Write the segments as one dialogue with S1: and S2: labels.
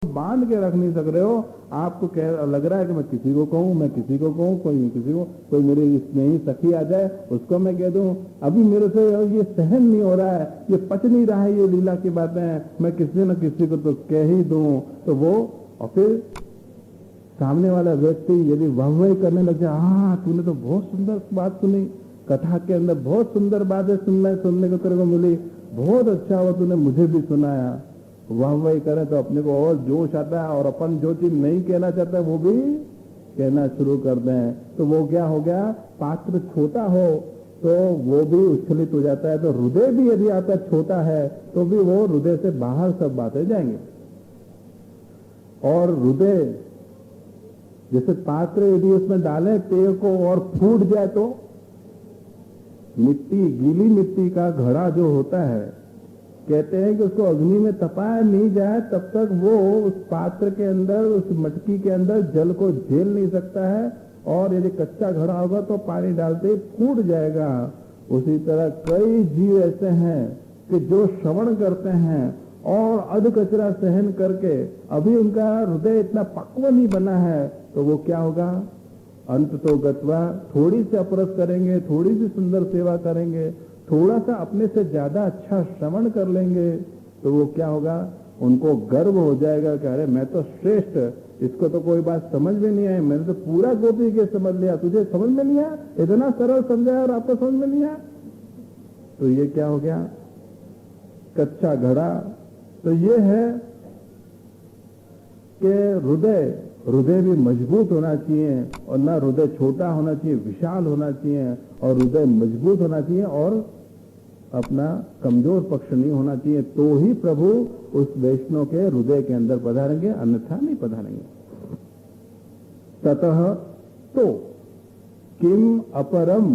S1: बांध के रख नहीं सक रहे हो। आपको कह लग रहा है कि मैं किसी को कहूं, मैं किसी को कहूं, कोई किसी को, कोई मेरी स्नेही सखी आ जाए उसको मैं कह दूं। अभी मेरे से ये सहन नहीं हो रहा है, ये पच नहीं रहा है, ये लीला की बातें, मैं किसी न किसी को तो कह ही दूं। तो वो और फिर सामने वाला व्यक्ति यदि वाह करने लग जाए, हाँ तूने तो बहुत सुंदर बात सुनी, कथा के अंदर बहुत सुंदर बातें सुनने को तेरे को मिली, बहुत अच्छा हुआ तूने मुझे भी सुनाया। वाह करें तो अपने को और जोश आता है, और अपन जो चीज नहीं कहना चाहता वो भी कहना शुरू कर दें। तो वो क्या हो गया, पात्र छोटा हो तो वो भी उच्छलित हो जाता है। तो हृदय भी यदि आपका छोटा है तो भी वो हृदय से बाहर सब बातें जाएंगे। और हृदय जैसे पात्र यदि उसमें डालें पेय को और फूट जाए तो मिट्टी, गीली मिट्टी का घड़ा जो होता है, कहते हैं कि उसको अग्नि में तपाया नहीं जाए तब तक वो उस पात्र के अंदर, उस मटकी के अंदर जल को झेल नहीं सकता है, और यदि कच्चा घड़ा होगा तो पानी डालते ही फूट जाएगा। उसी तरह कई जीव ऐसे हैं कि जो श्रवण करते हैं और अध कचरा सहन करके अभी उनका हृदय इतना पक्व नहीं बना है, तो वो क्या होगा, अंत तो गत्वा थोड़ी सी अपरस करेंगे, थोड़ी सी सुंदर सेवा करेंगे, थोड़ा सा अपने से ज्यादा अच्छा श्रवण कर लेंगे, तो वो क्या होगा, उनको गर्व हो जाएगा कि अरे मैं तो श्रेष्ठ, इसको तो कोई बात समझ में नहीं आई, मैंने तो पूरा गोपी के समझ लिया, तुझे समझ में नहीं आया, इतना सरल समझाया और आपको समझ में नहीं आया। तो ये क्या हो गया, कच्चा घड़ा। तो ये है कि हृदय भी मजबूत होना चाहिए, और ना हृदय छोटा होना चाहिए, विशाल होना चाहिए, और हृदय मजबूत होना चाहिए और अपना कमजोर पक्ष नहीं होना चाहिए। तो ही प्रभु उस वैष्णव के हृदय के अंदर पधारेंगे, अन्यथा नहीं पधारेंगे। ततः तो किम अपरम,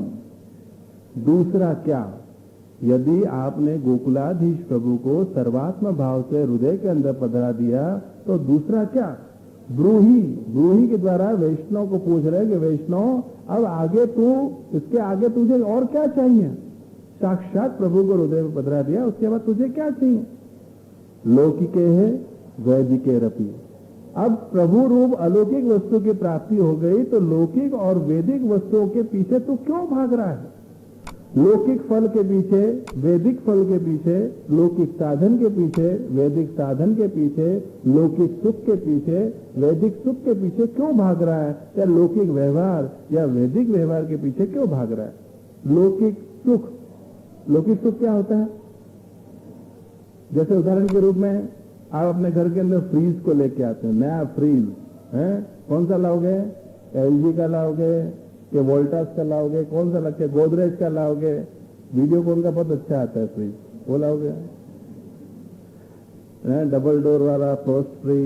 S1: दूसरा क्या, यदि आपने गोकुलाधीश प्रभु को सर्वात्म भाव से हृदय के अंदर पधरा दिया तो दूसरा क्या, ब्रूही के द्वारा वैष्णव को पूछ रहे कि वैष्णव अब आगे तू, इसके आगे तुझे और क्या चाहिए, साक्षात प्रभु को हृदय में पधरा दिया, उसके बाद तुझे क्या चाहिए। लौकिके है वैदिके रपी, अब प्रभु रूप अलौकिक वस्तु की प्राप्ति हो गई तो लौकिक और वैदिक वस्तुओं के पीछे तू क्यों भाग रहा है। लौकिक फल के पीछे, वैदिक फल के पीछे, लौकिक साधन के पीछे, वैदिक साधन के पीछे, लौकिक सुख के पीछे, वैदिक सुख के पीछे क्यों भाग रहा है, या लौकिक व्यवहार या वैदिक व्यवहार के पीछे क्यों भाग रहा है। लौकिक सुख क्या होता है, जैसे उदाहरण के रूप में आप अपने घर के अंदर फ्रीज को लेके आते हैं, नया फ्रीज है, कौन सा लाओगे, एलजी का लाओगे कि वोल्टास का लाओगे, कौन सा लगता है, गोदरेज का लाओगे, वीडियोकॉन का बहुत अच्छा आता है फ्रीज, वो लाओगे, डबल डोर वाला फ्रोस्ट फ्री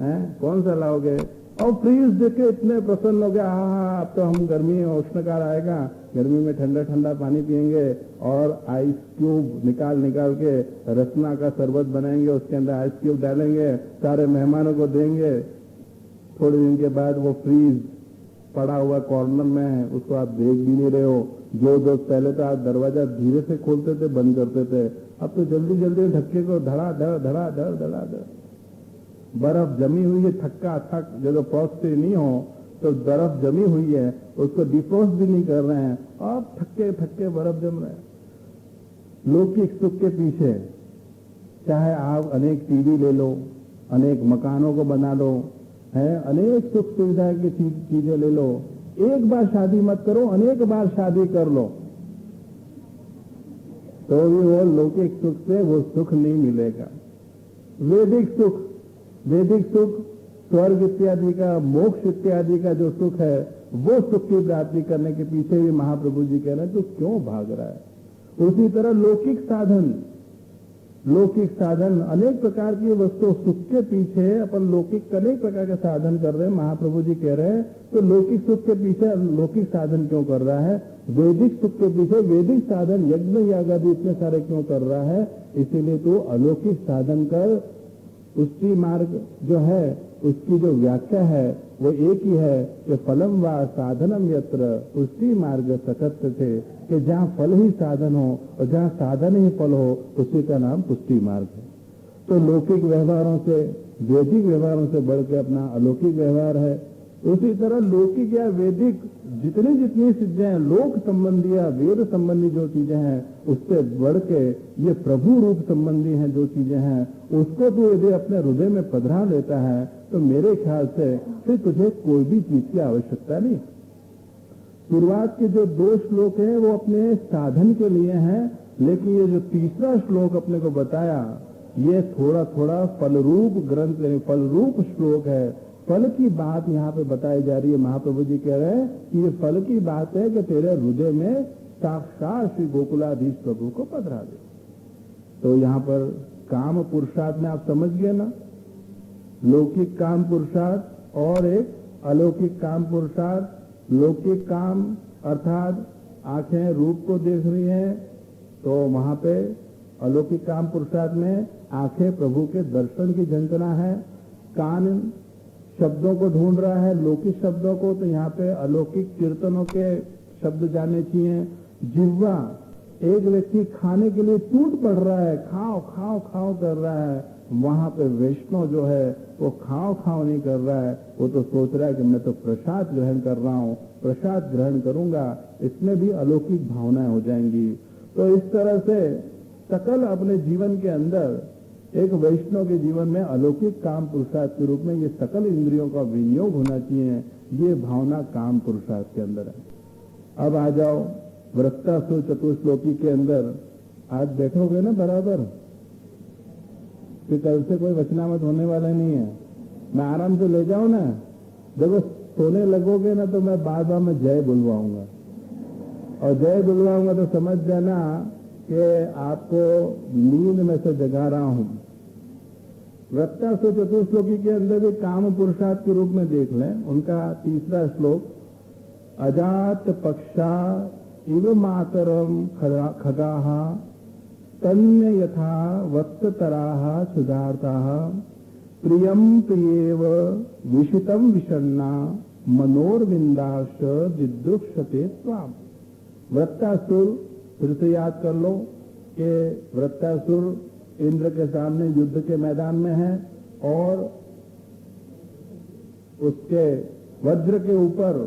S1: है, कौन सा लाओगे। और फ्रीज देख के इतने प्रसन्न हो गया, हाँ अब तो हम गर्मी उष्णकाल आएगा, गर्मी में ठंडा ठंडा पानी पिएंगे और आइस क्यूब निकाल के रसना का शरबत बनाएंगे, उसके अंदर आइस क्यूब डालेंगे, सारे मेहमानों को देंगे। थोड़े दिन के बाद वो फ्रीज पड़ा हुआ कॉर्नर में है, उसको आप देख भी नहीं रहे हो। जो दोस्त पहले तो आप दरवाजा धीरे से खोलते थे, बंद करते थे, अब तो जल्दी जल्दी धक्के को धड़ा बर्फ जमी हुई है, थक जब फ्रॉस्ट नहीं हो तो बर्फ जमी हुई है, उसको डिफ्रॉस्ट भी नहीं कर रहे हैं, अब थक्के बर्फ जम रहे हैं। लौकिक सुख के पीछे चाहे आप अनेक टीवी ले लो, अनेक मकानों को बना लो, है, अनेक सुख सुविधा की चीजें ले लो, एक बार शादी मत करो, अनेक बार शादी कर लो, तो भी वो लौकिक सुख से वो सुख नहीं मिलेगा। वैदिक सुख स्वर्ग इत्यादि का, मोक्ष इत्यादि का जो सुख है, वो सुख की प्राप्ति करने के पीछे भी महाप्रभु जी कह रहे हैं तो क्यों भाग रहा है। उसी तरह लौकिक साधन अनेक प्रकार की वस्तु, सुख के पीछे अपन लौकिक अनेक प्रकार के साधन कर रहे हैं, महाप्रभु जी कह रहे हैं तो लौकिक सुख के पीछे लौकिक साधन क्यों कर रहा है, वैदिक सुख के पीछे वैदिक साधन यज्ञ याग आदि इतने सारे क्यों कर रहा है। इसीलिए तो अलौकिक साधन कर, पुष्टि मार्ग जो है उसकी जो व्याख्या है वो एक ही है कि फलम व साधनम यत्र पुष्टि मार्ग सकत्य थे, कि जहाँ फल ही साधन हो और जहाँ साधन ही फल हो उसी का नाम पुष्टि मार्ग है। तो लौकिक व्यवहारों से, वैदिक व्यवहारों से बढ़ के अपना अलौकिक व्यवहार है। उसी तरह लौकिक या वैदिक जितनी जितनी सिद्धियां हैं, लोक संबंधी या वेद संबंधी जो चीजें हैं, उससे बढ़ के ये प्रभु रूप संबंधी हैं जो चीजें हैं, उसको तो यदि अपने हृदय में पधरा लेता है तो मेरे ख्याल से फिर तुझे कोई भी चीज की आवश्यकता नहीं। शुरुआत के जो 2 श्लोक हैं वो अपने साधन के लिए हैं, लेकिन ये जो तीसरा श्लोक अपने को बताया ये थोड़ा थोड़ा फलरूप ग्रंथ, फलरूप श्लोक है। फल की बात यहाँ पे बताई जा रही है। महाप्रभु जी कह रहे हैं कि ये फल की बात है कि तेरे हृदय में साक्षात श्री गोकुलाधीश प्रभु को पधरा दे। तो यहाँ पर काम पुरुषार्थ में आप समझ गए ना, लौकिक काम पुरुषार्थ और एक अलौकिक काम पुरुषार्थ। लौकिक काम अर्थात आंखें रूप को देख रही हैं, तो वहां पे अलौकिक काम पुरुषार्थ में आंखें प्रभु के दर्शन की झंझना है, कान शब्दों को ढूंढ रहा है, लौकिक शब्दों को, तो यहाँ पे अलौकिक कीर्तनों के शब्द जाने चाहिए। जिह्वा, एक व्यक्ति खाने के लिए टूट पड़ रहा है, खाओ खाओ खाओ कर रहा है, वहां पे वैष्णव जो है वो खाओ खाओ नहीं कर रहा है, वो तो सोच रहा है कि मैं तो प्रसाद ग्रहण कर रहा हूँ, प्रसाद ग्रहण करूंगा, इसमें भी अलौकिक भावनाएं हो जाएंगी। तो इस तरह से सकल अपने जीवन के अंदर एक वैष्णव के जीवन में अलौकिक काम पुरुषार्थ के रूप में ये सकल इंद्रियों का विनियोग होना चाहिए, ये भावना काम पुरुषार्थ के अंदर है। अब आ जाओ वृत्तासुर चतुश्लोकी के अंदर, आज बैठोगे ना बराबर, कि कल से कोई वचनामत होने वाला नहीं है, मैं आराम से ले जाऊं ना। देखो सोने लगोगे ना तो मैं बार बार में जय बुलवाऊंगा, और जय बुलवाऊंगा तो समझ जाना कि आपको नींद में से जगा रहा हूं। वृत्तासुर चतुश्लोकी के अंदर भी काम पुरुषार्थ के रूप में देख लें, उनका तीसरा श्लोक, अजात पक्षा इव मातरम खगाः तन्य यथा वत्सतराः सुधार्ताः प्रियम प्रियेव विषितम विषण्णा मनोरविंदाश दिदृक्षते त्वाम। वृत्तासुर फिर से याद कर लो कि वृत्तासुर इंद्र के सामने युद्ध के मैदान में है और उसके वज्र के ऊपर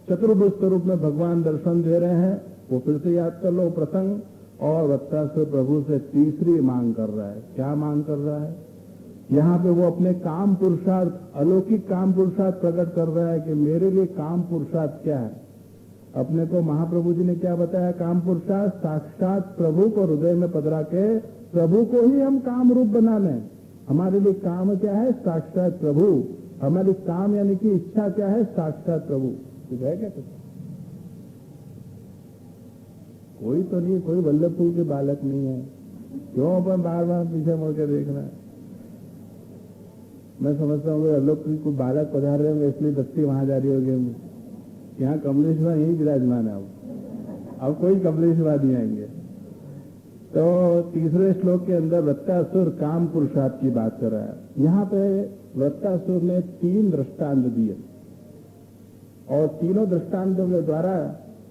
S1: चतुर्भुज स्वरूप में भगवान दर्शन दे रहे हैं, वो फिर से याद कर लो प्रसंग। और वृत्तासुर प्रभु से तीसरी मांग कर रहा है। क्या मांग कर रहा है? यहाँ पे वो अपने काम पुरुषार्थ, अलौकिक काम पुरुषार्थ प्रकट कर रहा है कि मेरे लिए काम पुरुषार्थ क्या है। अपने को महाप्रभु जी ने क्या बताया? काम पुरुषार्थ साक्षात प्रभु को हृदय में पधरा के प्रभु को ही हम काम रूप बना लें। हमारे लिए काम क्या है? साक्षात प्रभु। हमारी काम यानी कि इच्छा क्या है? साक्षात प्रभु। ठीक है क्या? कोई तो नहीं, कोई वल्लभपुर के बालक नहीं है, क्यों अपन बार बार पीछे मुड़ के देखना है। मैं समझता हूँ वल्लभपुर को बालक पधार रहे होंगे इसलिए दस्ती वहां जा रही होगी। यहाँ कमलेश्वर यही विराजमान है, अब कोई कमलेश्वर नहीं आएंगे। तो तीसरे श्लोक के अंदर वृत्तासुर काम पुरुषार्थ की बात कर रहा है। यहाँ पे वृत्तासुर ने 3 दृष्टांत दिए और तीनों दृष्टांतों के द्वारा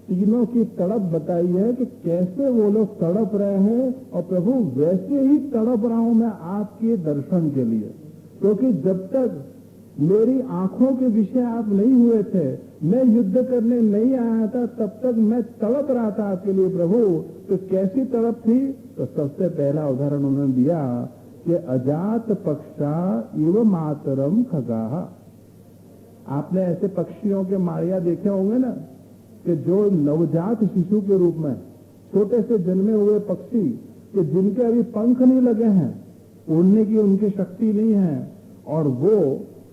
S1: तीनों की तड़प बताई है कि कैसे वो लोग तड़प रहे हैं, और प्रभु वैसे ही तड़प रहा हूं मैं आपके दर्शन के लिए, क्योंकि जब तक मेरी आंखों के विषय आप नहीं हुए थे, मैं युद्ध करने नहीं आया था, तब तक मैं तड़प रहा था आपके लिए प्रभु। तो कैसी तड़प थी? तो सबसे पहला उदाहरण उन्होंने दिया कि अजात पक्षा इव मातरम खगाः। आपने ऐसे पक्षियों के मारिया देखे होंगे ना, कि जो नवजात शिशु के रूप में छोटे से जन्मे हुए पक्षी कि जिनके अभी पंख नहीं लगे हैं, उड़ने की उनकी शक्ति नहीं है, और वो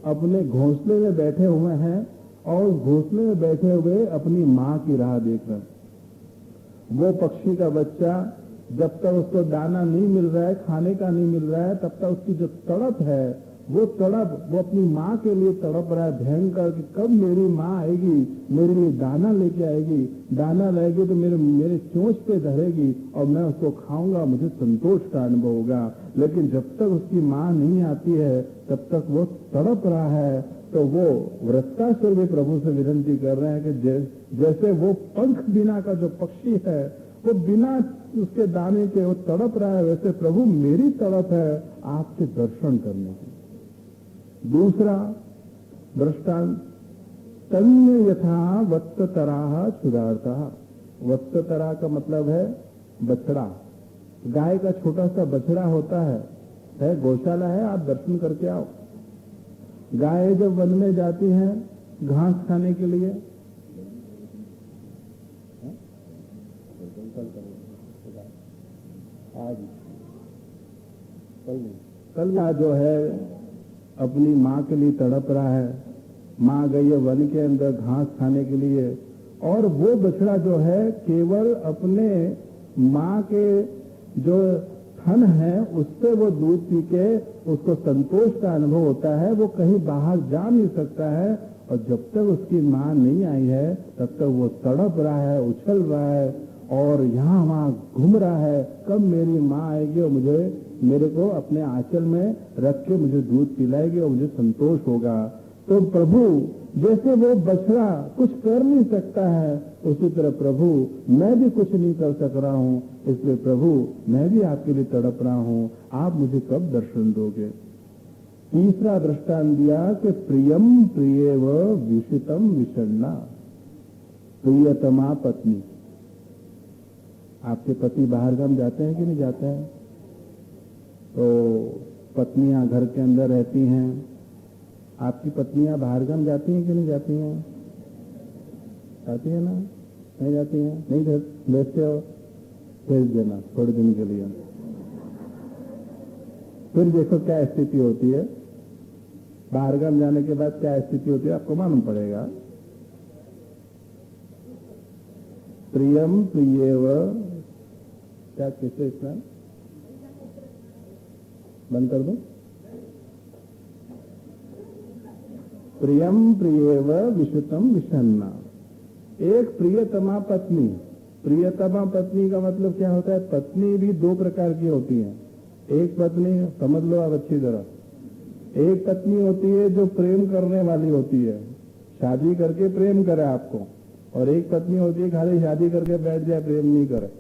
S1: अपने घोंसले में बैठे हुए हैं और घोंसले में बैठे हुए अपनी माँ की राह देख रहे हैं। वो पक्षी का बच्चा जब तक उसको दाना नहीं मिल रहा है, खाने का नहीं मिल रहा है, तब तक उसकी जो तड़प है, वो तड़प वो अपनी माँ के लिए तड़प रहा है भयंकर कि कब मेरी माँ आएगी, मेरे लिए दाना लेके आएगी, दाना लाएगी तो मेरे चोंच पे धरेगी और मैं उसको खाऊंगा, मुझे संतोष का अनुभव होगा। लेकिन जब तक उसकी माँ नहीं आती है तब तक वो तड़प रहा है। तो वो वृत्तासुर भी प्रभु से विनती कर रहे हैं कि जैसे वो पंख बिना का जो पक्षी है वो बिना उसके दाने के वो तड़प रहा है, वैसे प्रभु मेरी तड़प है आपके दर्शन करने की। दूसरा दृष्टांत, तन्य यथा वत्ततराह क्षुधार्ता। वत्ततरा का मतलब है बछड़ा। गाय का छोटा सा बछड़ा होता है, गौशाला है, आप दर्शन करके आओ। गाय जब वन में जाती हैं घास खाने के लिए, कल जो है अपनी माँ के लिए तड़प रहा है, माँ गई है वन के अंदर घास खाने के लिए, और वो बछड़ा जो है केवल अपने माँ के जो थन है उससे वो दूध पी के उसको संतोष का अनुभव होता है, वो कहीं बाहर जा नहीं सकता है। और जब तक उसकी माँ नहीं आई है तब तक वो तड़प रहा है, उछल रहा है और यहाँ वहाँ घूम रहा है, कब मेरी माँ आएगी और मेरे को अपने आंचल में रख के मुझे दूध पिलाएगी और मुझे संतोष होगा। तो प्रभु जैसे वो बछड़ा कुछ कर नहीं सकता है, उसी तरह प्रभु मैं भी कुछ नहीं कर सक रहा हूँ, इसलिए प्रभु मैं भी आपके लिए तड़प रहा हूँ, आप मुझे कब दर्शन दोगे। तीसरा दृष्टांत दिया कि प्रियम प्रियेव विषितम विषण्णा। प्रियतमा पत्नी, आपके पति बाहरगाम जाते हैं कि नहीं जाते हैं? तो पत्नियां घर के अंदर रहती हैं, आपकी पत्नियां बाहरगाम जाती हैं कि नहीं जाती हैं? जाती है ना? नहीं जाती हैं? नहीं भेजते हो? भेज देना थोड़े दिन के लिए, फिर देखो क्या स्थिति होती है। बाहरगाम जाने के बाद क्या स्थिति होती है आपको मालूम पड़ेगा। प्रियम प्रियेव, क्या कैसे इसमें बंद कर दो? प्रियम प्रियेव विषितम विषण्णा। एक प्रियतमा पत्नी। प्रियतमा पत्नी का मतलब क्या होता है? पत्नी भी दो प्रकार की होती है। एक पत्नी समझ लो आप अच्छी तरह, एक पत्नी होती है जो प्रेम करने वाली होती है, शादी करके प्रेम करे आपको, और एक पत्नी होती है खाली शादी करके बैठ जाए, प्रेम नहीं करे।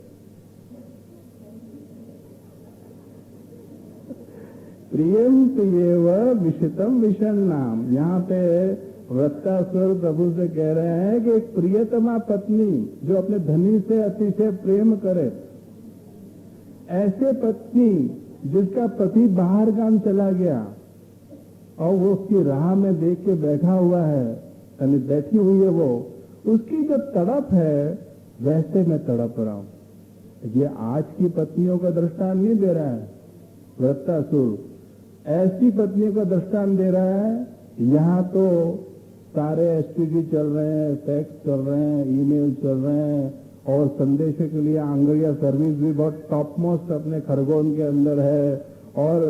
S1: प्रियम प्रियेव विषितम विषण्णाम। यहाँ पे वृत्तासुर प्रभु से कह रहे हैं कि एक प्रियतमा पत्नी जो अपने धनी से अतिशय प्रेम करे, ऐसे पत्नी जिसका पति बाहर गांव चला गया और वो उसकी राह में देख के बैठा हुआ है, यानी बैठी हुई है, वो उसकी जो तड़प है वैसे मैं तड़प रहा हूं। ये आज की पत्नियों का दृष्टांत नहीं दे रहा है वृत्तासुर, ऐसी पत्नियों का दृष्टांत दे रहा है। यहाँ तो सारे एसटीडी चल रहे हैं, फैक्स चल रहे हैं, ईमेल चल रहे हैं, और संदेश के लिए आंगड़िया सर्विस भी बहुत टॉप मोस्ट अपने खरगोन के अंदर है। और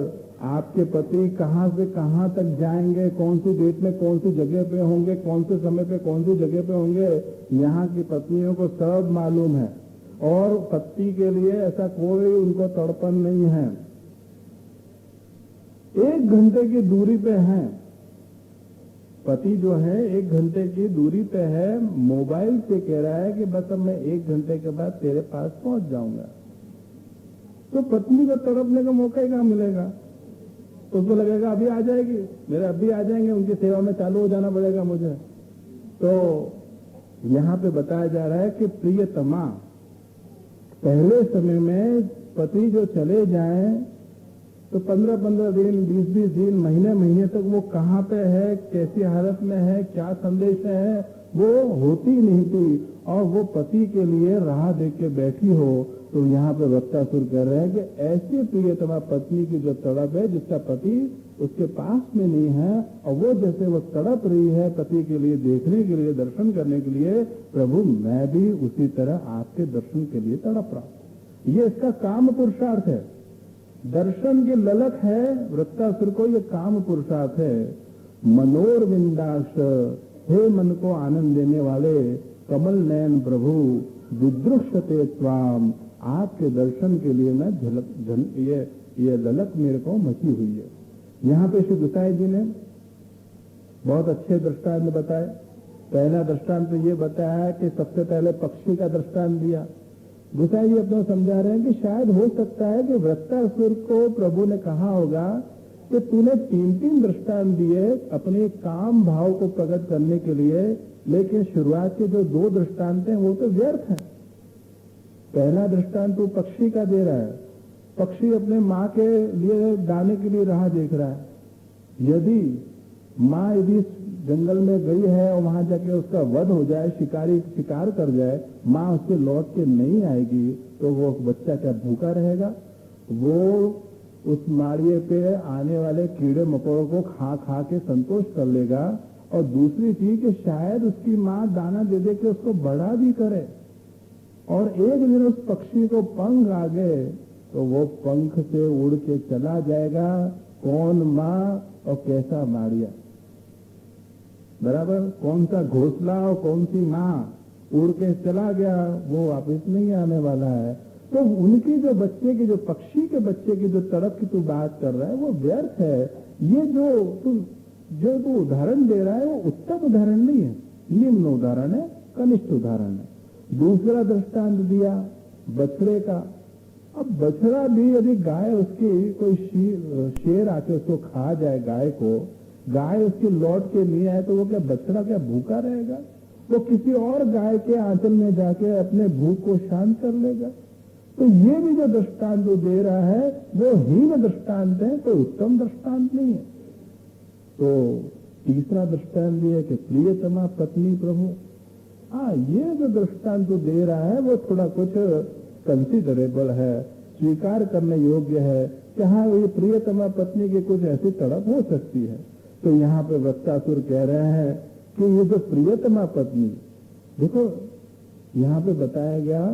S1: आपके पति कहाँ से कहाँ तक जाएंगे, कौन सी डेट में कौन सी जगह पे होंगे, कौन से समय पे कौन सी जगह पे होंगे, यहाँ की पत्नियों को सब मालूम है। और पति के लिए ऐसा कोई उनको तड़पन नहीं है। 1 घंटे की दूरी पे हैं पति, जो है 1 घंटे की दूरी पे है, मोबाइल से कह रहा है कि बस अब मैं 1 घंटे के बाद तेरे पास पहुंच जाऊंगा। तो पत्नी को तड़पने का मौका ही कहां मिलेगा? तो उसको लगेगा अभी आ जाएगी, मेरे अभी आ जाएंगे, उनकी सेवा में चालू हो जाना पड़ेगा मुझे। तो यहाँ पे बताया जा रहा है कि प्रियतमा, पहले समय में पति जो चले जाएं तो 15-15 दिन, 20-20 दिन, महीने तक वो कहाँ पे है, कैसी हालत में है, क्या संदेश है, वो होती नहीं थी। और वो पति के लिए राह देख के बैठी हो। तो यहाँ पे वक्तासुर कह रहे हैं कि ऐसी प्रियतमा पत्नी की जो तड़प है, जिसका पति उसके पास में नहीं है, और वो जैसे वो तड़प रही है पति के लिए, देखने के लिए, दर्शन करने के लिए, प्रभु मैं भी उसी तरह आपके दर्शन के लिए तड़प रहा हूं। ये इसका काम पुरुषार्थ है, दर्शन की ललक है वृत्तासुर को, ये काम पुरुषार्थ है। मनोरविंदाश, हे मन को आनंद देने वाले कमल नयन प्रभु, विदृश्यते त्वाम, आपके दर्शन के लिए मैं ये ललक मेरे को मची हुई है। यहाँ पे श्री गुसाई जी ने बहुत अच्छे दृष्टांत बताए। पहला दृष्टांत ये बताया कि सबसे पहले पक्षी का दृष्टांत दिया। गुसाई जी अपना समझा रहे हैं कि शायद हो सकता है कि वृत्तासुर को प्रभु ने कहा होगा कि तूने 3 दृष्टांत दिए अपने काम भाव को प्रकट करने के लिए, लेकिन शुरुआत के जो 2 दृष्टांत हैं वो तो व्यर्थ हैं। पहला दृष्टांत तू पक्षी का दे रहा है। पक्षी अपने माँ के लिए दाने के लिए राह देख रहा है। यदि माँ यदि जंगल में गई है और वहां जाके उसका वध हो जाए, शिकारी शिकार कर जाए, माँ उसके लौट के नहीं आएगी, तो वो बच्चा क्या भूखा रहेगा? वो उस माड़िए पे आने वाले कीड़े मकोड़ों को खा खा के संतोष कर लेगा। और दूसरी चीज कि शायद उसकी माँ दाना दे दे के उसको बड़ा भी करे, और एक दिन उस पक्षी को पंख आ गए तो वो पंख से उड़ के चला जाएगा। कौन माँ और कैसा माड़िया, बराबर? कौन सा घोंसला और कौन सी माँ, उड़ के चला गया, वो वापिस नहीं आने वाला है। तो उनकी जो बच्चे की, जो पक्षी के बच्चे की जो तड़प की तू बात कर रहा है वो व्यर्थ है। ये जो तू उदाहरण दे रहा है वो उत्तम उदाहरण नहीं है, निम्न उदाहरण है, कनिष्ठ उदाहरण है। दूसरा दृष्टांत दिया बछड़े का। अब बछड़ा भी यदि गाय उसकी कोई शेर आके उसको खा जाए, गाय उसकी लौट के नहीं आए, तो वो क्या बछड़ा क्या भूखा रहेगा? वो किसी और गाय के आंचल में जाके अपने भूख को शांत कर लेगा। तो ये भी जो दृष्टांत दे रहा है वो हीन दृष्टांत है, तो उत्तम दृष्टांत नहीं है। तो तीसरा दृष्टांत ये है कि प्रियतमा पत्नी प्रभु। ये जो दृष्टांत दे रहा है वो थोड़ा कुछ कंसिडरेबल है, स्वीकार करने योग्य है कि हाँ, ये प्रियतमा पत्नी की कुछ ऐसी तड़प हो सकती है। तो यहाँ पे वक्तासुर कह रहे हैं कि ये जो प्रियतमा पत्नी, देखो यहाँ पे बताया गया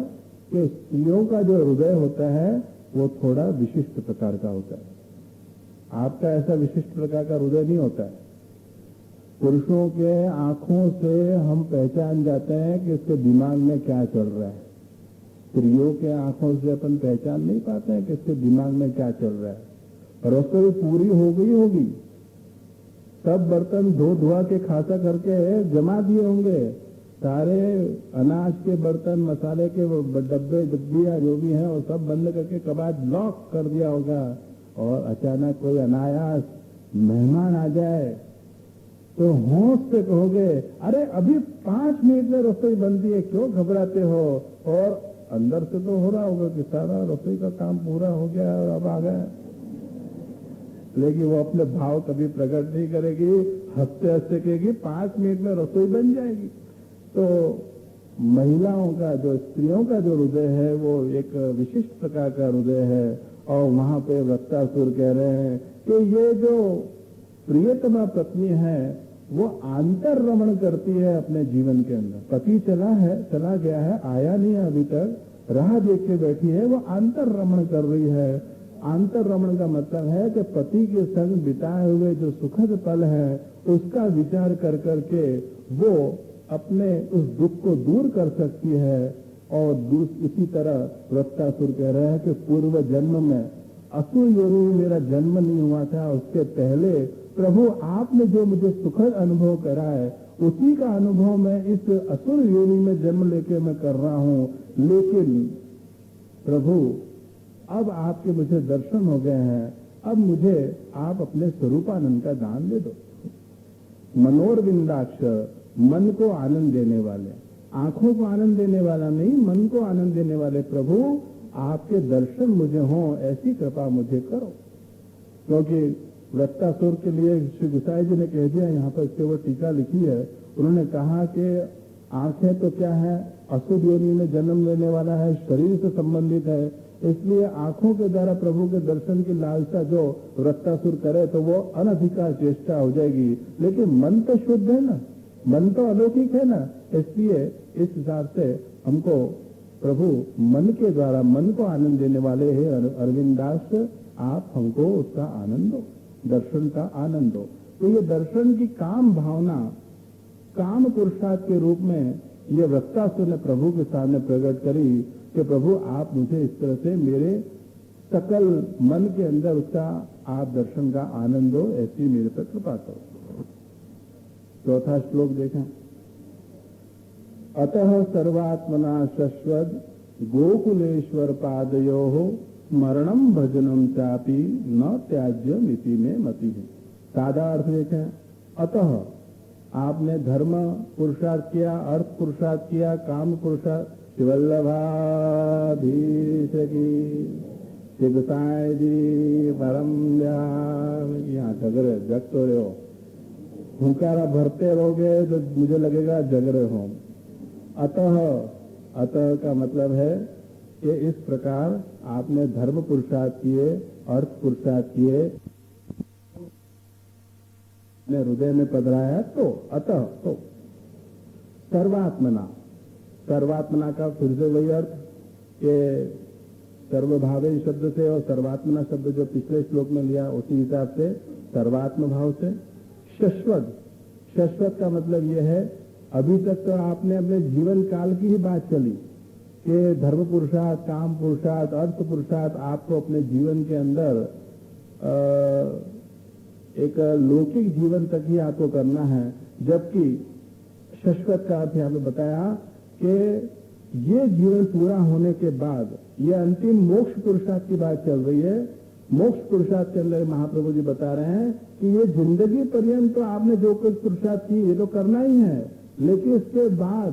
S1: कि स्त्रियों का जो हृदय होता है वो थोड़ा विशिष्ट प्रकार का होता है। आपका ऐसा विशिष्ट प्रकार का हृदय नहीं होता है। पुरुषों के आंखों से हम पहचान जाते हैं कि इसके दिमाग में क्या चल रहा है। स्त्रियों के आंखों से अपन पहचान नहीं पाते हैं कि इसके दिमाग में क्या चल रहा है। रसोई पूरी हो गई होगी, सब बर्तन धो धुआ के खासा करके जमा दिए होंगे, सारे अनाज के बर्तन, मसाले के डब्बे डब्बियां जो भी हैं वो सब बंद करके कबाड़ लॉक कर दिया होगा। और अचानक कोई अनायास मेहमान आ जाए तो होश से कहोगे, अरे अभी 5 मिनट में रसोई बनती है, क्यों घबराते हो? और अंदर से तो हो रहा होगा कि सारा रसोई का काम पूरा हो गया और अब आ गया, लेकिन वो अपने भाव कभी प्रकट नहीं करेगी, हंसते हंसते कहेगी 5 मिनट में रसोई बन जाएगी। तो महिलाओं का, जो स्त्रियों का जो हृदय है वो एक विशिष्ट प्रकार का हृदय है। और वहां पे वक्तासुर कह रहे हैं कि ये जो प्रियतमा पत्नी है वो आंतर रमण करती है अपने जीवन के अंदर। पति चला गया है, आया नहीं है अभी तक, राह देख के बैठी है, वो आंतर रमण कर रही है। आंतर रमण का मतलब है कि पति के संग बिताए हुए जो सुखद पल है उसका विचार कर करके वो अपने उस दुख को दूर कर सकती है। और इसी तरह वक्तासुर कह रहे हैं कि पूर्व जन्म में असुर योनि में मेरा जन्म नहीं हुआ था, उसके पहले प्रभु आपने जो मुझे सुखद अनुभव करा है उसी का अनुभव मैं इस असुर योनि में जन्म लेके मैं कर रहा हूं। लेकिन प्रभु अब आपके मुझे दर्शन हो गए हैं, अब मुझे आप अपने स्वरूपानंद का दान दे दो। मनोरविंदाक्ष, मन को आनंद देने वाले, आंखों को आनंद देने वाला नहीं, मन को आनंद देने वाले प्रभु आपके दर्शन मुझे हों, ऐसी कृपा मुझे करो। क्योंकि वक्तासुर के लिए श्री गुसाई जी ने कह दिया, यहाँ पर इसके वो टीका लिखी है, उन्होंने कहा कि आंखें तो क्या है, असुर योनि में जन्म लेने वाला है, शरीर से संबंधित है, इसलिए आंखों के द्वारा प्रभु के दर्शन की लालसा जो वक्तासुर करे तो वो अनधिकार चेष्टा हो जाएगी। लेकिन मन तो शुद्ध है ना, मन तो अलौकिक है ना, इसलिए इस हिसाब से हमको प्रभु मन के द्वारा मन को आनंद देने वाले हैं अरविंदास, आप हमको उसका आनंद दो, दर्शन का आनंद दो। तो ये दर्शन की काम भावना काम पुरुषार्थ के रूप में ये वक्तासुर ने प्रभु के सामने प्रकट करी कि प्रभु आप मुझे इस तरह से मेरे सकल मन के अंदर उसका आप दर्शन का आनंद दो, ऐसी मेरे पर कृपा करो। चौथा श्लोक देखें। अतः सर्वात्मना शश्वत गोकुलेश्वर पादयोः स्मरणम भजनम चापी न त्याज्यम इति में मति है। सादा अर्थ देखें, अतः आपने धर्म पुरुषार्थ किया, अर्थ पुरुषार्थ किया, काम पुरुषार्थ, वल्लभाधीश की शिवसाय जी परम यहाँ जग तो रहे हो, हुंकारा भरते रहोगे तो मुझे लगेगा जग रहे हो। अतः का मतलब है कि इस प्रकार आपने धर्म पुरुषार्थ किए, अर्थ पुरुषार्थ किए, ने हृदय में पधराया, तो अतः तो सर्वात्मना का फिर से वही अर्थ के सर्वभावे शब्द से और सर्वात्मना शब्द जो पिछले श्लोक में लिया उसी हिसाब से सर्वात्म भाव से। शाश्वत का मतलब यह है, अभी तक तो आपने अपने जीवन काल की ही बात चली कि धर्म पुरुषार्थ, काम पुरुषार्थ, अर्थ पुरुषार्थ आपको अपने जीवन के अंदर एक लौकिक जीवन तक ही आपको करना है, जबकि शाश्वत का अर्थ यहाँ पे बताया कि ये जीवन पूरा होने के बाद ये अंतिम मोक्ष पुरुषार्थ की बात चल रही है। मोक्ष पुरुषार्थ के अंदर महाप्रभु जी बता रहे हैं कि ये जिंदगी पर्यंत तो आपने जो कुछ पुरुषार्थ की ये तो करना ही है, लेकिन इसके बाद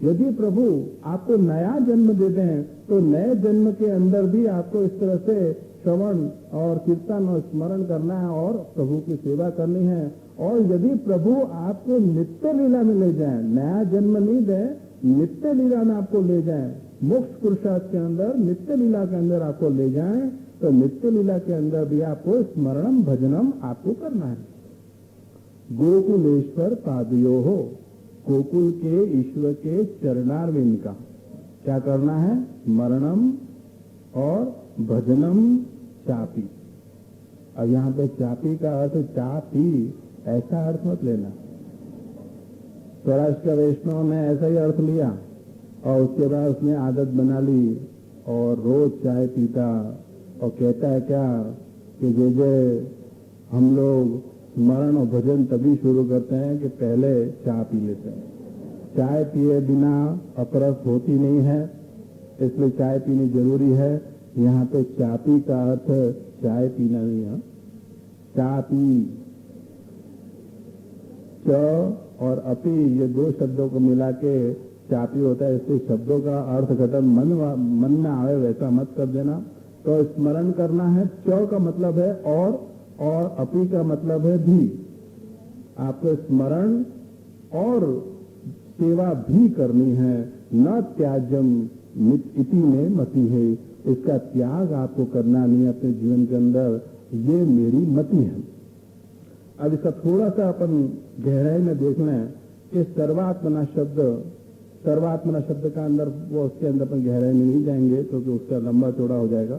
S1: यदि प्रभु आपको नया जन्म दे दें तो नए जन्म के अंदर भी आपको इस तरह से श्रवण और कीर्तन और स्मरण करना है और प्रभु की सेवा करनी है। और यदि प्रभु आपको नित्य लीला में ले जाएं, नया जन्म नहीं दे, नित्य लीला में आपको ले जाएं, मोक्ष पुरुषार्थ के अंदर नित्य लीला के अंदर आपको ले जाएं, तो नित्य लीला के अंदर भी आपको स्मरणम भजनम आपको करना है। गोकुलेश्वर पादयो हो, गोकुल के ईश्वर के चरणारविंद का क्या करना है? स्मरणम और भजनम चापी। अब यहाँ पे चापी का अर्थ चापी ऐसा अर्थ मत लेना। स्वराष्ट्र वैष्णव ने ऐसा ही अर्थ लिया और उसके बाद उसने आदत बना ली और रोज चाय पीता और कहता है क्या कि जैसे हम लोग स्मरण और भजन तभी शुरू करते हैं कि पहले चाय पी लेते हैं। चाय पिए बिना अपरस होती नहीं है, इसलिए चाय पीनी जरूरी है। यहाँ पे चापी का अर्थ चाय पीना नहीं है, चापी। च और अपी ये दो शब्दों को मिला के चापी होता है, इसलिए शब्दों का अर्थ घटन मन में आवे वैसा मत कर देना। तो स्मरण करना है, च का मतलब है और अपी का मतलब है भी। आपको स्मरण और सेवा भी करनी है। न त्याज्यम इति में मति है, इसका त्याग आपको करना नहीं अपने जीवन के अंदर, ये मेरी मति है। अब इसका थोड़ा सा अपन गहराई में देख लें कि सर्वात्मना शब्द का अंदर वो उसके अंदर अपन गहराई में नहीं जाएंगे क्योंकि उसका लंबा चौड़ा हो जाएगा।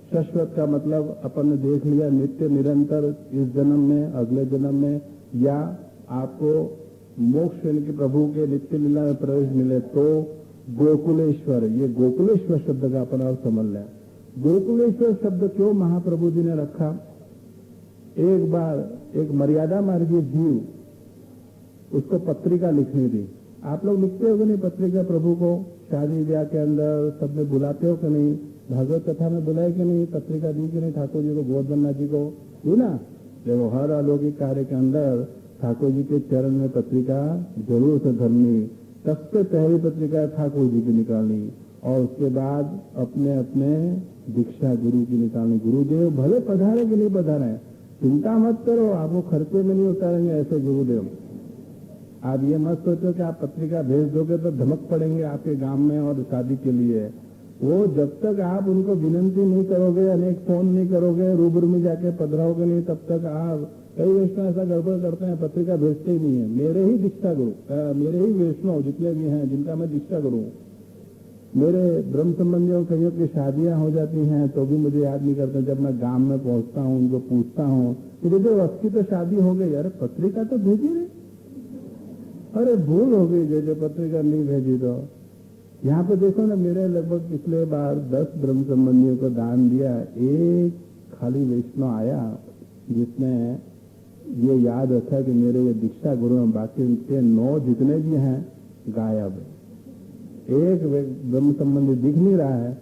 S1: शाश्वत का मतलब अपन ने देख लिया, नित्य निरंतर, इस जन्म में, अगले जन्म में, या आपको मोक्ष यानी कि प्रभु के नित्य लीला में प्रवेश मिले तो गोकुलेश्वर, ये गोकुलेश्वर शब्द का अपन अर्थ समझ लें। गोकुलेश्वर शब्द क्यों महाप्रभु जी ने रखा? एक बार एक मर्यादा मार्गी जीव उसको पत्रिका लिखनी थी। आप लोग लिखते हो कि नहीं पत्रिका प्रभु को? शादी ब्याह के अंदर सब में बुलाते हो कि नहीं? भागवत कथा में बुलाए कि नहीं? पत्रिका दी कि नहीं ठाकुर जी को, गोवर्धन जी को? दी ना? देखो हर अलौकिक कार्य के अंदर ठाकुर जी के चरण में पत्रिका जरूर से धरनी। सबसे पहली पत्रिका ठाकुर जी की निकालनी और उसके बाद अपने अपने दीक्षा गुरु की निकालनी। गुरुदेव भले पधारे कि नहीं पधारे, चिंता मत करो, आपको खर्चे में नहीं उतारेंगे ऐसे गुरुदेव। आप ये मत सोचो कि आप पत्रिका भेज दोगे तो धमक पड़ेंगे आपके गांव में और शादी के लिए। वो जब तक आप उनको विनंती नहीं करोगे, अनेक फोन नहीं करोगे, रूबरू में जाके पधराओगे नहीं, तब तक आप, कई वैष्णव ऐसा गड़बड़ करते हैं, पत्रिका भेजते ही नहीं है। मेरे ही दीक्षा गुरु, मेरे ही वैष्णव जितने भी हैं जिनका मैं दीक्षा गुरु, मेरे ब्रह्म संबंधियों कईयों की शादियां हो जाती हैं तो भी मुझे याद नहीं करते। जब मैं गांव में पहुंचता हूं उनको पूछता हूं कि जो उसकी तो शादी हो गई, अरे पत्रिका तो भेजी नहीं, अरे भूल हो गई, जो पत्रिका नहीं भेजी। तो यहाँ पे देखो ना, मेरे लगभग पिछले बार 10 ब्रह्म संबंधियों को दान दिया, एक खाली वैष्णव आया जिसने ये याद रखा कि मेरे ये दीक्षा गुरु हैं, बाकी उनके 9 जितने भी हैं गायब है। एक ब्रह्म संबंधी दिख नहीं रहा है,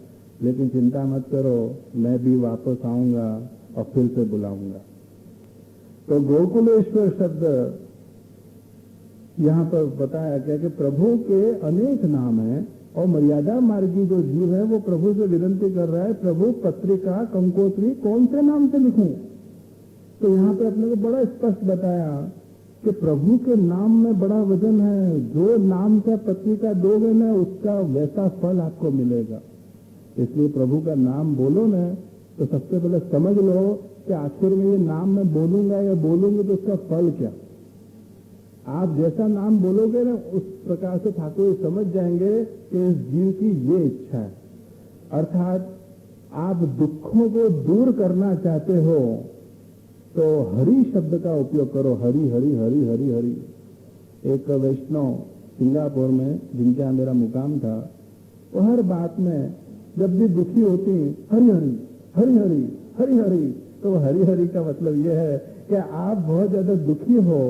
S1: लेकिन चिंता मत करो, मैं भी वापस आऊंगा और फिर से बुलाऊंगा। तो गोकुलेश्वर शब्द यहां पर बताया गया कि प्रभु के अनेक नाम हैं और मर्यादा मार्गी जो जीव है वो प्रभु से विनती कर रहा है, प्रभु पत्रिका कंकोत्री कौन से नाम से लिखूं? तो यहां पे अपने को बड़ा स्पष्ट बताया कि प्रभु के नाम में बड़ा वजन है। जो नाम का पत्रिका दोगे ना उसका वैसा फल आपको मिलेगा। इसलिए प्रभु का नाम बोलो ना तो सबसे पहले समझ लो कि आखिर में ये नाम मैं बोलूंगा या बोलूंगी तो उसका फल क्या। आप जैसा नाम बोलोगे ना उस प्रकार से ठाकुर समझ जाएंगे कि इस जीव की ये इच्छा है। अर्थात आप दुखों को दूर करना चाहते हो तो हरि शब्द का उपयोग करो। हरि हरि हरि हरि हरि। एक वैष्णव सिंगापुर में जिनके यहाँ मेरा मुकाम था, वो हर बात में जब भी दुखी होती हरि हरि हरि हरि हरि हरि। तो हरि हरि का मतलब यह है कि आप बहुत ज्यादा दुखी हो,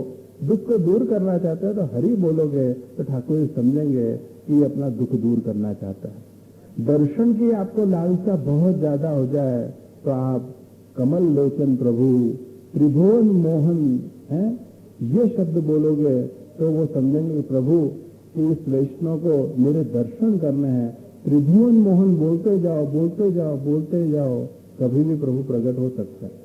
S1: दुख को दूर करना चाहते हो तो हरि बोलोगे तो ठाकुर समझेंगे कि ये अपना दुख दूर करना चाहता है। दर्शन की आपको लालसा बहुत ज्यादा हो जाए तो आप कमल लोचन प्रभु त्रिभुवन मोहन है ये शब्द बोलोगे तो वो समझेंगे कि प्रभु कि इस वैष्णव को मेरे दर्शन करने हैं। त्रिभुवन मोहन बोलते जाओ बोलते जाओ बोलते जाओ, कभी भी प्रभु प्रकट हो सकता है।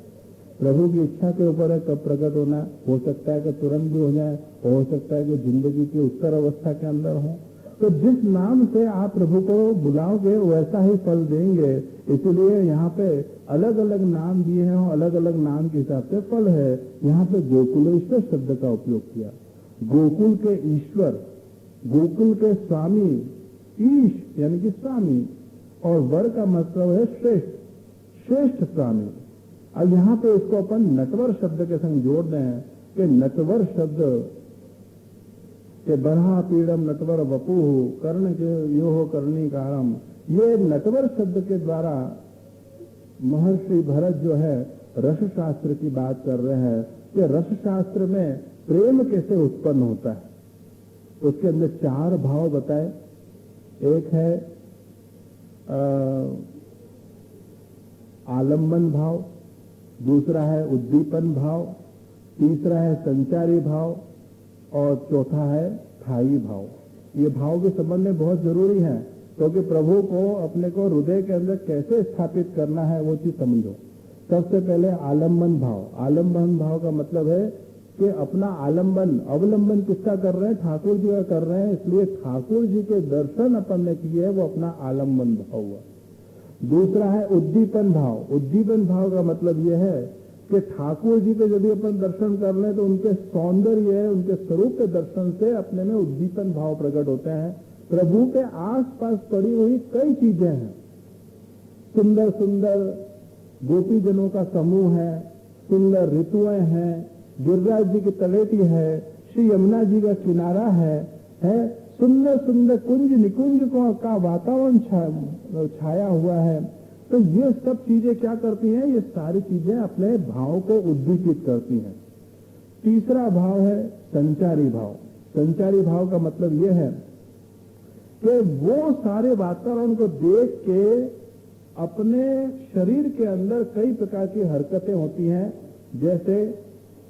S1: प्रभु की इच्छा के ऊपर है कब प्रकट होना। हो सकता है कि तुरंत भी हो जाए, हो सकता है कि जिंदगी की उत्तर अवस्था के अंदर हो। तो जिस नाम से आप प्रभु को बुलाओगे वैसा ही फल देंगे। इसलिए यहाँ पे अलग अलग नाम दिए हैं और अलग अलग नाम के हिसाब से फल है। यहाँ पे गोकुलेश्वर शब्द का उपयोग किया। गोकुल के ईश्वर, गोकुल के स्वामी, ईश यानी कि स्वामी, और वर का मतलब है श्रेष्ठ, श्रेष्ठ स्वामी। अब यहाँ पे इसको अपन नटवर शब्द के संग जोड़ दें कि नटवर शब्द के बरहा पीड़म नटवर वपु कर्ण के यो हो करणी कारम। ये नटवर शब्द के द्वारा महर्षि भरत जो है रस शास्त्र की बात कर रहे हैं कि रस शास्त्र में प्रेम कैसे उत्पन्न होता है। तो उसके अंदर 4 भाव बताए। एक है आलम्बन भाव, दूसरा है उद्दीपन भाव, तीसरा है संचारी भाव और चौथा है स्थायी भाव। ये भाव के संबंध में बहुत जरूरी है क्योंकि प्रभु को अपने को हृदय के अंदर कैसे स्थापित करना है वो चीज समझो। सबसे पहले आलम्बन भाव। आलम्बन भाव का मतलब है कि अपना आलम्बन, अवलंबन किसका कर रहे हैं? ठाकुर जी का कर रहे हैं। इसलिए ठाकुर जी के दर्शन अपन ने किए है वो अपना आलम्बन भाव हुआ। दूसरा है उद्दीपन भाव। उद्दीपन भाव का मतलब यह है कि ठाकुर जी के यदि अपन दर्शन कर लें तो उनके सौंदर्य, उनके स्वरूप के दर्शन से अपने में उद्दीपन भाव प्रकट होते हैं। प्रभु के आसपास पड़ी हुई कई चीजें हैं। सुंदर सुंदर गोपी जनों का समूह है, सुंदर ऋतुएं हैं, गिरिराज जी की तलेटी है, श्री यमुना जी का किनारा है सुंदर सुंदर कुंज निकुंज का वातावरण छाया हुआ है। तो ये सब चीजें क्या करती हैं? ये सारी चीजें अपने भाव को उद्दीपित करती हैं। तीसरा भाव है संचारी भाव। संचारी भाव का मतलब यह है कि वो सारे वातावरण को देख के अपने शरीर के अंदर कई प्रकार की हरकतें होती हैं। जैसे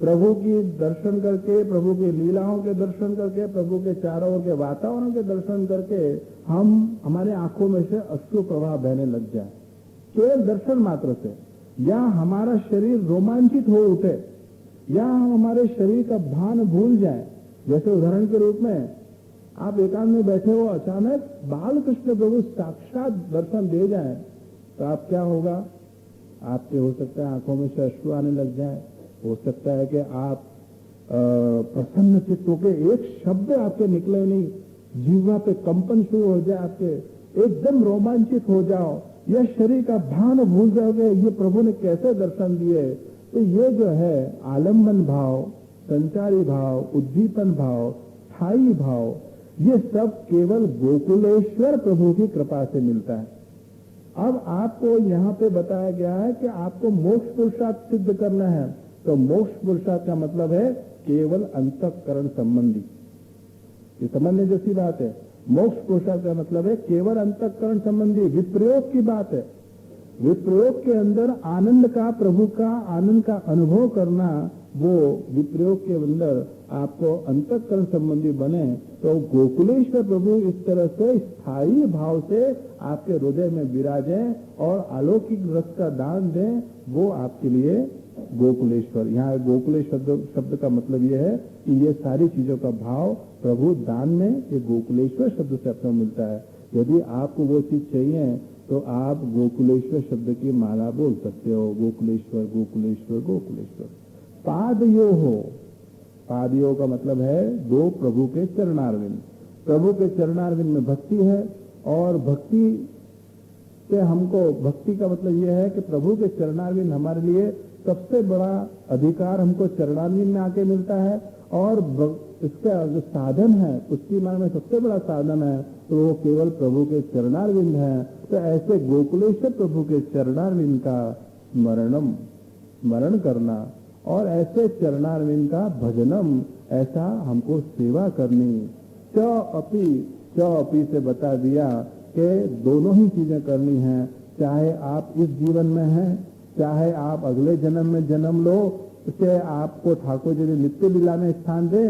S1: प्रभु की दर्शन करके, प्रभु की लीलाओं के दर्शन करके, प्रभु के चारों ओर के वातावरण के दर्शन करके हमारे आंखों में से अश्रु प्रवाह बहने लग जाए केवल दर्शन मात्र से, या हमारा शरीर रोमांचित हो उठे, या हम हमारे शरीर का भान भूल जाए। जैसे उदाहरण के रूप में आप एकांत में बैठे हो, अचानक बाल कृष्ण प्रभु साक्षात दर्शन दे जाए तो आप क्या होगा? आपके हो सकता है आंखों में से अश्रु आने लग जाए, हो सकता है कि आप प्रसन्न चित्त होकर एक शब्द आपके निकले नहीं, जीवा पे कंपन शुरू हो जाए, आपके एकदम रोमांचित हो जाओ, यह शरीर का भान भूल जाओगे ये प्रभु ने कैसे दर्शन दिए। तो ये जो है आलम्बन भाव, संचारी भाव, उद्दीपन भाव, स्थायी भाव, ये सब केवल गोकुलेश्वर प्रभु की कृपा से मिलता है। अब आपको यहाँ पे बताया गया है कि आपको मोक्ष पुरुषार्थ सिद्ध करना है। तो मोक्ष पुरुषार्थ का मतलब है केवल अंतःकरण संबंधी, ये समझने जैसी बात है। मोक्ष पुरुषार्थ का मतलब है केवल अंतःकरण संबंधी विप्रयोग की बात है। विप्रयोग के अंदर आनंद का, प्रभु का आनंद का अनुभव करना, वो विप्रयोग के अंदर आपको अंतःकरण संबंधी बने तो गोकुलेश्वर प्रभु इस तरह से स्थायी भाव से आपके हृदय में विराजे और अलौकिक रस का दान दें, वो आपके लिए गोकुलेश्वर। यहाँ गोकुलेश्वर शब्द का मतलब ये है कि ये सारी चीजों का भाव प्रभु दान में ये गोकुलेश्वर शब्द से आपको मिलता है। यदि आपको वो चीज चाहिए तो आप गोकुलेश्वर शब्द की माला बोल सकते हो, गोकुलेश्वर गोकुलेश्वर गोकुलेश्वर। पादयो हो, पादयो का मतलब है दो प्रभु के चरणारविंद। प्रभु के चरणारविंद में भक्ति है और भक्ति से हमको, भक्ति का मतलब यह है कि प्रभु के चरणारविंद हमारे लिए सबसे बड़ा अधिकार हमको चरणारविंद में आके मिलता है और इसका जो साधन है उसकी मान में सबसे बड़ा साधन है तो वो केवल प्रभु के चरणारविंद है। तो ऐसे गोकुलेश्वर प्रभु के चरणारविंद का स्मरण करना और ऐसे चरणारविंद का भजनम, ऐसा हमको सेवा करनी। च अपी से बता दिया कि दोनों ही चीजें करनी है, चाहे आप इस जीवन में हैं, चाहे आप अगले जन्म में जन्म लो, उसे आपको ठाकुर जी ने नित्य लीला में स्थान दे।